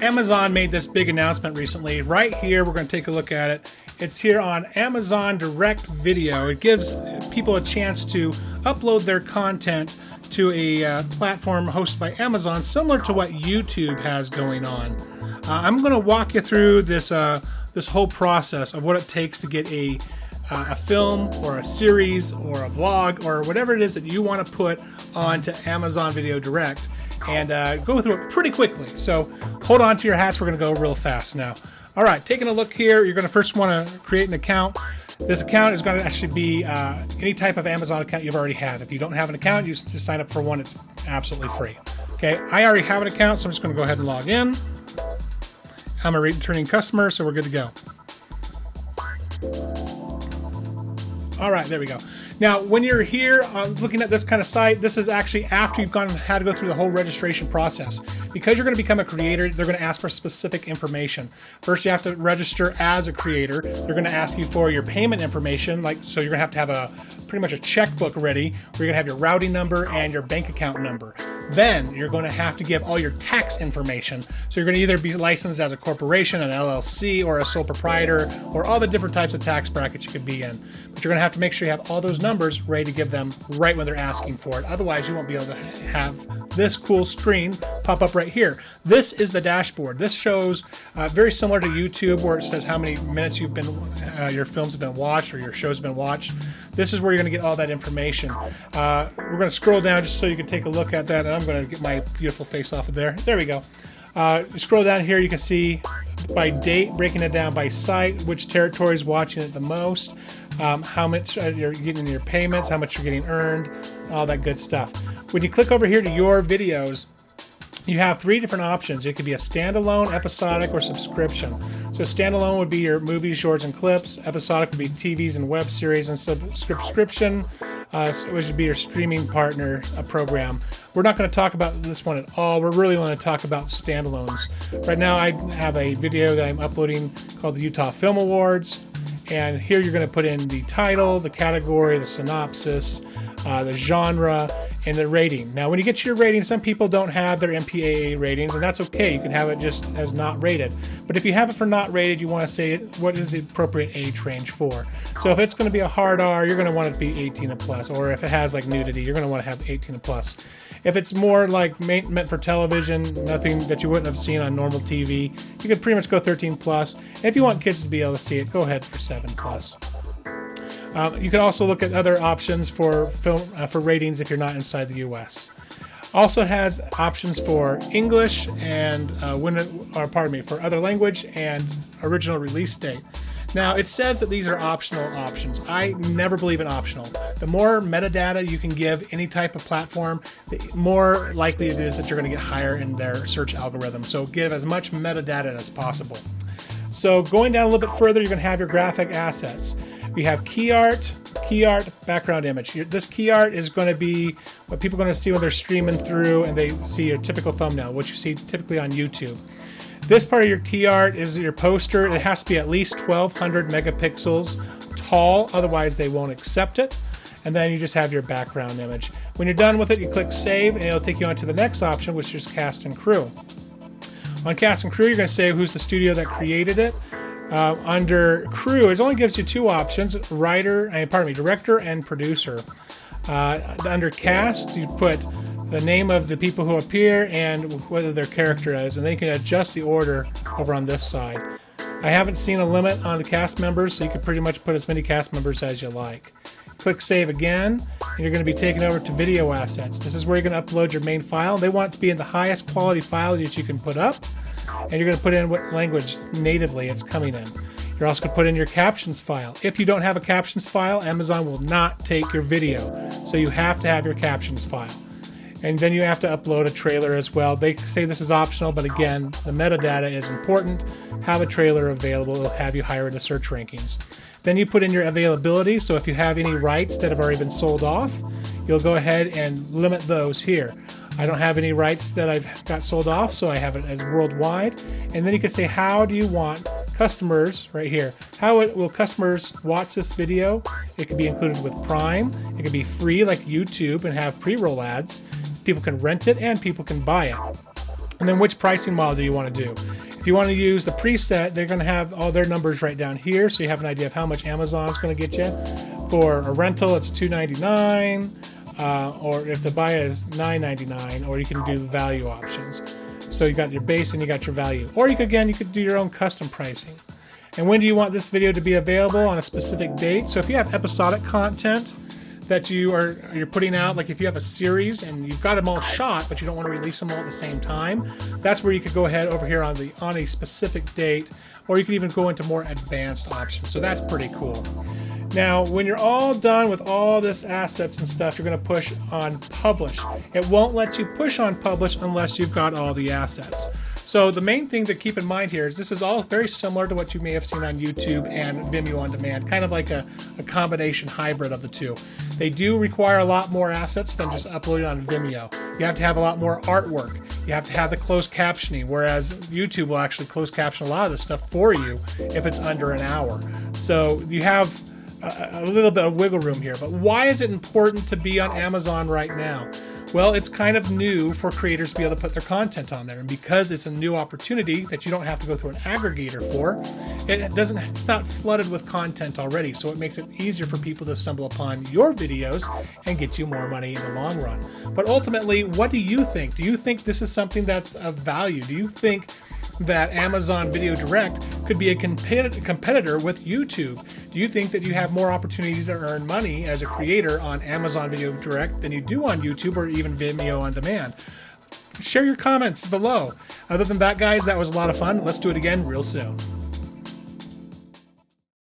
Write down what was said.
Amazon made this big announcement recently. Right here, we're going to take a look at it. It's here on Amazon Direct Video. It gives people a chance to upload their content to a platform hosted by Amazon, similar to what YouTube has going on. I'm going to walk you through this this whole process of what it takes to get a film or a series or a vlog or whatever it is that you want to put onto Amazon Video Direct, and go through it pretty quickly. So hold on to your hats. We're going to go real fast now. All right, taking a look here, you're going to first want to create an account. This account is going to actually be any type of Amazon account you've already had. If you don't have an account, you just sign up for one. It's absolutely free. Okay, I already have an account, so I'm just going to go ahead and log in. I'm a returning customer, so we're good to go. All right, there we go. Now, when you're here looking at this kind of site, this is actually after you've had to go through the whole registration process. Because you're going to become a creator, they're going to ask for specific information. First, you have to register as a creator. They're going to ask you for your payment information, so you're going to have pretty much a checkbook ready, where you're going to have your routing number and your bank account number. Then you're going to have to give all your tax information. So you're going to either be licensed as a corporation, an LLC, or a sole proprietor, or all the different types of tax brackets you could be in. But you're going to have to make sure you have all those numbers ready to give them right when they're asking for it. Otherwise, you won't be able to have this cool screen pop up right here. This is the dashboard. This shows very similar to YouTube, where it says how many minutes your films have been watched or your shows have been watched. This is where you're going to get all that information. We're going to scroll down just so you can take a look at that, and I'm going to get my beautiful face off of there. There we go. Scroll down here, you can see by date, breaking it down by site, which territory is watching it the most, how much you're getting in your payments, how much you're getting earned, all that good stuff. When you click over here to your videos, you have three different options. It could be a standalone, episodic, or subscription. So standalone would be your movies, shorts, and clips. Episodic would be TVs and web series, and subscription which would be your streaming partner program. We're not going to talk about this one at all. We're really want to talk about standalones. Right now I have a video that I'm uploading called the Utah Film Awards, and here you're going to put in the title, the category, the synopsis, the genre, and the rating. Now when you get to your rating, some people don't have their MPAA ratings, and that's okay. You can have it just as not rated. But if you have it for not rated, you want to say what is the appropriate age range for. So if it's going to be a hard R, you're going to want it to be 18 and plus, or if it has like nudity, you're going to want to have 18 and plus. If it's more like meant for television, nothing that you wouldn't have seen on normal TV, you can pretty much go 13 plus. And if you want kids to be able to see it, go ahead for 7 plus. You can also look at other options for film for ratings if you're not inside the U.S. Also has options for English and for other language and original release date. Now it says that these are optional options. I never believe in optional. The more metadata you can give any type of platform, the more likely it is that you're going to get higher in their search algorithm. So give as much metadata as possible. So going down a little bit further, you're going to have your graphic assets. We have key art, background image. This key art is going to be what people are going to see when they're streaming through and they see your typical thumbnail, which you see typically on YouTube. This part of your key art is your poster. It has to be at least 1200 megapixels tall, otherwise they won't accept it. And then you just have your background image. When you're done with it, you click save, and it'll take you on to the next option, which is cast and crew. On cast and crew, you're going to say who's the studio that created it. Under crew, it only gives you two options: director and producer. Under cast, you put the name of the people who appear and whether their character is, and then you can adjust the order over on this side. I haven't seen a limit on the cast members, so you can pretty much put as many cast members as you like. Click save again, and you're going to be taken over to video assets. This is where you're going to upload your main file. They want it to be in the highest quality file that you can put up, and you're going to put in what language natively it's coming in. You're also going to put in your captions file. If you don't have a captions file, Amazon will not take your video, so you have to have your captions file. And then you have to upload a trailer as well. They say this is optional, but again, the metadata is important. Have a trailer available. It'll have you higher in the search rankings. Then you put in your availability, so if you have any rights that have already been sold off, you'll go ahead and limit those here. I don't have any rights that I've got sold off, so I have it as worldwide. And then you can say, how do you want customers, right here, how will customers watch this video? It can be included with Prime. It can be free like YouTube and have pre-roll ads. People can rent it and people can buy it. And then which pricing model do you want to do? If you want to use the preset, they're going to have all their numbers right down here, so you have an idea of how much Amazon's going to get you. For a rental, it's $2.99, or if the buy is $9.99, or you can do the value options. So you got your base and you got your value. Or you could do your own custom pricing. And when do you want this video to be available? On a specific date. So if you have episodic content that you're putting out, like if you have a series and you've got them all shot, but you don't want to release them all at the same time, that's where you could go ahead over here on a specific date, or you could even go into more advanced options. So that's pretty cool. Now, when you're all done with all this assets and stuff, you're going to push on publish. It won't let you push on publish unless you've got all the assets. So the main thing to keep in mind here is this is all very similar to what you may have seen on YouTube and Vimeo on demand, kind of like a combination hybrid of the two. They do require a lot more assets than just uploading on Vimeo. You have to have a lot more artwork. You have to have the closed captioning, whereas YouTube will actually close caption a lot of this stuff for you if it's under an hour. So you have a little bit of wiggle room here. But why is it important to be on Amazon right now? Well, it's kind of new for creators to be able to put their content on there, and because it's a new opportunity that you don't have to go through an aggregator for, it's not flooded with content already, so it makes it easier for people to stumble upon your videos and get you more money in the long run. But ultimately, what do you think? Do you think this is something that's of value? Do you think that Amazon Video Direct could be a competitor with YouTube? Do you think that you have more opportunity to earn money as a creator on Amazon Video Direct than you do on YouTube or even Vimeo on demand? Share your comments below. Other than that, guys, that was a lot of fun. Let's do it again real soon.